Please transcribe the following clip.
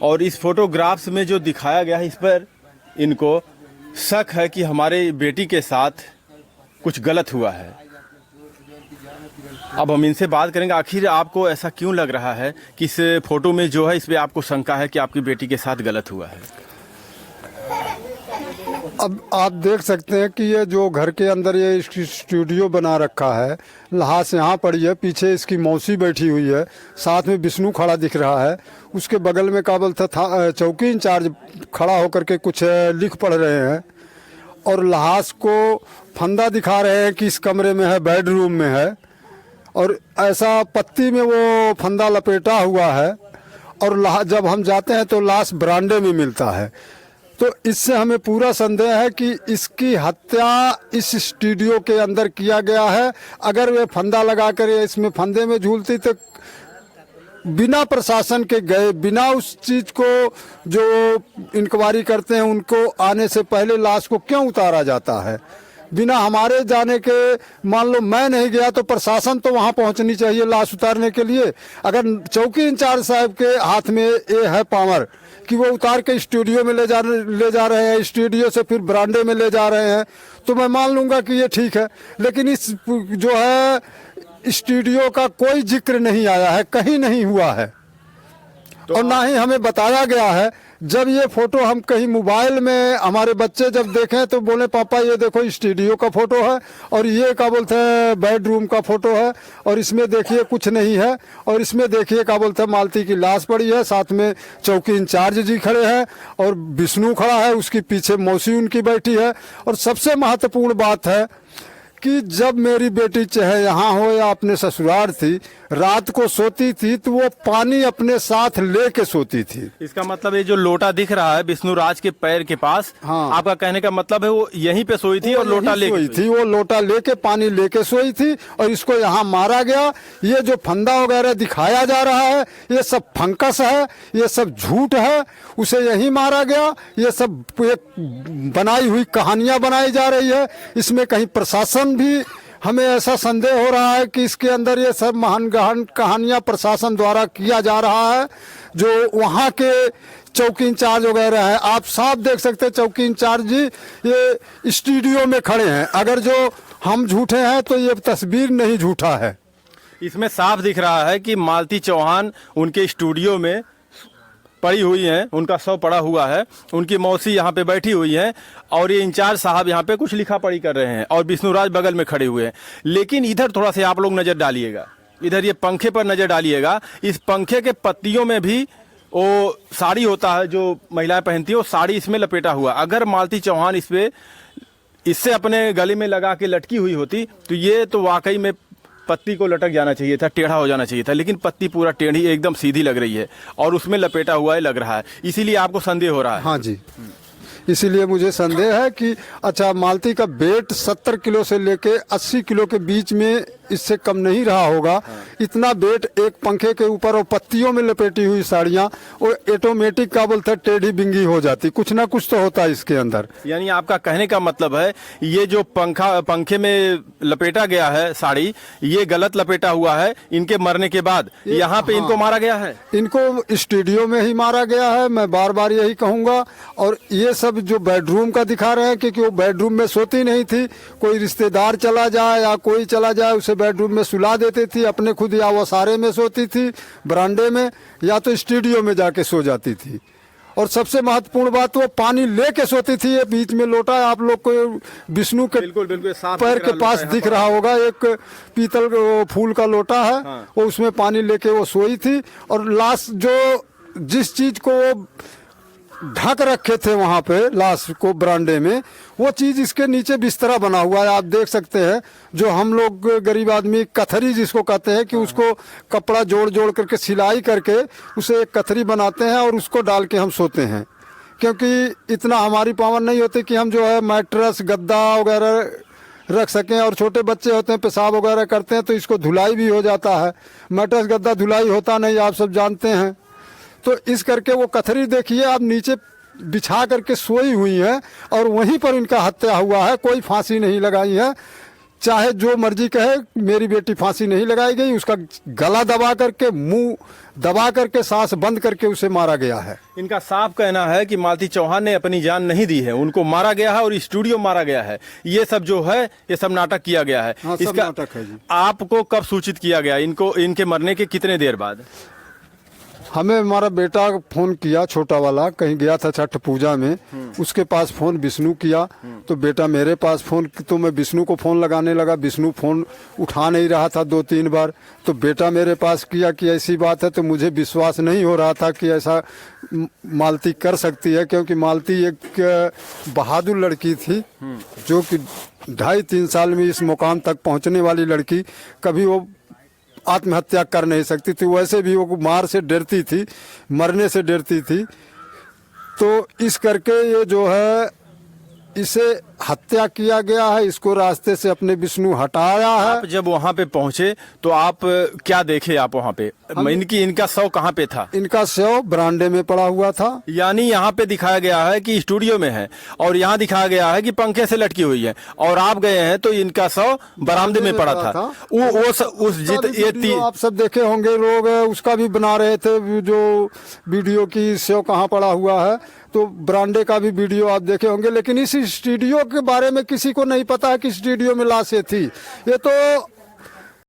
और इस फोटोग्राफ्स में जो दिखाया गया है, इस पर इनको शक है कि हमारे बेटी के साथ कुछ गलत हुआ है। अब हम इनसे बात करेंगे, आखिर आपको ऐसा क्यों लग रहा है कि इस फोटो में जो है, इस पर आपको शंका है कि आपकी बेटी के साथ गलत हुआ है? अब आप देख सकते हैं कि ये जो घर के अंदर ये इसकी स्टूडियो बना रखा है, लहास यहाँ पड़ी है, पीछे इसकी मौसी बैठी हुई है, साथ में विष्णु खड़ा दिख रहा है, उसके बगल में क्या बोलता था चौकी इंचार्ज खड़ा होकर के कुछ लिख पढ़ रहे हैं, और लहास को फंदा दिखा रहे हैं कि इस कमरे में है, बेडरूम में है, और ऐसा पत्ती में वो फंदा लपेटा हुआ है। और जब हम जाते हैं तो लाश बरामदे में मिलता है। तो इससे हमें पूरा संदेह है कि इसकी हत्या इस स्टूडियो के अंदर किया गया है। अगर वे फंदा लगाकर इसमें फंदे में झूलती तो बिना प्रशासन के गए, बिना उस चीज को जो इंक्वायरी करते हैं उनको आने से पहले लाश को क्यों उतारा जाता है? बिना हमारे जाने के, मान लो मैं नहीं गया तो प्रशासन तो वहां पहुंचनी चाहिए लाश उतारने के लिए। अगर चौकी इंचार्ज साहब के हाथ में ये है पावर कि वो उतार के स्टूडियो में ले जा रहे हैं, स्टूडियो से फिर बरामदे में ले जा रहे हैं, तो मैं मान लूंगा कि ये ठीक है। लेकिन इस जो है स्टूडियो का कोई जिक्र नहीं आया है, कहीं नहीं हुआ है। तो और ना ही हमें बताया गया है। जब ये फोटो हम कहीं मोबाइल में हमारे बच्चे जब देखें तो बोले पापा ये देखो स्टूडियो का फोटो है और ये क्या बोलते हैं बेडरूम का फोटो है, और इसमें देखिए कुछ नहीं है, और इसमें देखिए क्या बोलते हैं मालती की लाश पड़ी है, साथ में चौकी इंचार्ज जी खड़े हैं और विष्णु खड़ा है, उसके पीछे मौसी उनकी बैठी है। और सबसे महत्वपूर्ण बात है कि जब मेरी बेटी चाहे यहाँ हो या अपने ससुराल थी, रात को सोती थी तो वो पानी अपने साथ लेके सोती थी। इसका मतलब ये जो लोटा दिख रहा है विष्णु राज के पैर के पास, हाँ, आपका कहने का मतलब है वो यहीं पे सोई थी और लोटा लेके सोई थी। वो लोटा लेके पानी लेके सोई थी और इसको यहाँ मारा गया। ये जो फंदा वगैरह दिखाया जा रहा है ये सब फंकस है, ये सब झूठ है। उसे यहीं मारा गया। ये सब एक बनाई हुई कहानियां बनाई जा रही है। इसमें कहीं प्रशासन भी, हमें ऐसा संदेह हो रहा है कि इसके अंदर ये सब महान गहन कहानियां प्रशासन द्वारा किया जा रहा है। जो वहाँ के चौकी इंचार्ज वगैरह है, आप साफ देख सकते हैं चौकी इंचार्ज जी ये स्टूडियो में खड़े हैं। अगर जो हम झूठे हैं तो ये तस्वीर नहीं झूठा है। इसमें साफ दिख रहा है कि मालती चौहान उनके स्टूडियो में पड़ी हुई हैं, उनका शव पड़ा हुआ है, उनकी मौसी यहाँ पे बैठी हुई है और ये इंचार्ज साहब यहाँ पे कुछ लिखा पढ़ी कर रहे हैं और विष्णुराज बगल में खड़े हुए हैं। लेकिन इधर थोड़ा सा आप लोग नज़र डालिएगा, इधर ये पंखे पर नज़र डालिएगा। इस पंखे के पत्तियों में भी वो साड़ी होता है जो महिलाएं पहनती है, वो साड़ी इसमें लपेटा हुआ। अगर मालती चौहान इससे अपने गले में लगा के लटकी हुई होती तो ये तो वाकई में पत्ती को लटक जाना चाहिए था, टेढ़ा हो जाना चाहिए था। लेकिन पत्ती पूरा टेढ़ी एकदम सीधी लग रही है और उसमें लपेटा हुआ है लग रहा है, इसीलिए आपको संदेह हो रहा है। हाँ जी, इसीलिए मुझे संदेह है कि अच्छा मालती का वेट 70 किलो से लेके 80 किलो के बीच में, इससे कम नहीं रहा होगा। इतना वेट एक पंखे के ऊपर और पत्तियों में लपेटी हुई साड़ियाँ, वो ऑटोमेटिक का बोलते हैं टेढ़ी बिंगी हो जाती। कुछ ना कुछ तो होता है इसके अंदर। यानी आपका कहने का मतलब है ये जो पंखे में लपेटा गया है साड़ी, ये गलत लपेटा हुआ है। इनके मरने के बाद यहाँ पे इनको मारा गया है, इनको स्टूडियो में ही मारा गया है। मैं बार बार यही कहूँगा। और ये सब जो बेडरूम का दिखा रहे हैं क्योंकि वो बेडरूम में सोती नहीं थी, कोई रिश्तेदार चला जाए या कोई चला जाए उसे बेडरूम में सुला देती थी, अपने खुद या वो सारे में सोती थी बरामदे में, या तो स्टूडियो में जाके सो जाती थी। और सबसे महत्वपूर्ण बात, वो पानी लेके सोती थी। ये बीच में लोटा आप लोग को विष्णु के बिल्कुल पैर के पास दिख रहा होगा, एक पीतल फूल का लोटा है। हाँ। वो उसमें पानी लेके वो सोई थी। और लाश जो जिस चीज को वो ढक रखे थे वहां पे लाश को बरामदे में, वो चीज इसके नीचे बिस्तरा बना हुआ है। आप देख सकते हैं जो हम लोग गरीब आदमी कथरी जिसको कहते हैं कि उसको कपड़ा जोड़ जोड़ करके सिलाई करके उसे एक कथरी बनाते हैं और उसको डाल के हम सोते हैं। क्योंकि इतना हमारी पावर नहीं होती कि हम जो है मैट्रेस गद्दा वगैरह रख सकें। और छोटे बच्चे होते हैं पेशाब वगैरह करते हैं तो इसको धुलाई भी हो जाता है। मैट्रेस गद्दा धुलाई होता नहीं, आप सब जानते हैं। तो इस करके वो कथरी देखिए आप नीचे बिछा करके सोई हुई है और वहीं पर इनका हत्या हुआ है। कोई फांसी नहीं लगाई है। चाहे जो मर्जी कहे, मेरी बेटी फांसी नहीं लगाई गई, उसका गला दबा करके, मुंह दबा करके, सांस बंद करके उसे मारा गया है। इनका साफ कहना है कि मालती चौहान ने अपनी जान नहीं दी है, उनको मारा गया है और स्टूडियो मारा गया है। ये सब जो है ये सब नाटक किया गया है। हाँ, सब नाटक है जी। आपको कब सूचित किया गया इनको, इनके मरने के कितने देर बाद? हमें हमारा बेटा फोन किया, छोटा वाला कहीं गया था छठ पूजा में, उसके पास फोन विष्णु किया, तो बेटा मेरे पास फोन, तो मैं विष्णु को फोन लगाने लगा, विष्णु फोन उठा नहीं रहा था 2-3 बार, तो बेटा मेरे पास किया कि ऐसी बात है, तो मुझे विश्वास नहीं हो रहा था कि ऐसा मालती कर सकती है, क्योंकि मालती एक बहादुर लड़की थी, जो कि 2.5-3 साल में इस मुकाम तक पहुंचने वाली लड़की कभी वो आत्महत्या कर नहीं सकती थी। वैसे भी वो मार से डरती थी, मरने से डरती थी। तो इस करके ये जो है इसे हत्या किया गया है, इसको रास्ते से अपने विष्णु हटाया है। आप जब वहाँ पे पहुंचे तो आप क्या देखे? आप वहाँ पे इनका शव कहाँ पे था? इनका शव बरामदे में पड़ा हुआ था। यानी यहाँ पे दिखाया गया है कि स्टूडियो में है, और यहाँ दिखाया गया है कि पंखे से लटकी हुई है, और आप गए हैं तो इनका शव बरामदे में पड़ा था। आप सब देखे होंगे, लोग उसका भी बना रहे थे, जो वीडियो की शव कहाँ पड़ा हुआ है, तो बरामदे का भी वीडियो आप देखे होंगे। लेकिन इस स्टूडियो के बारे में किसी को नहीं पता है कि स्टूडियो में लाशें थी। ये तो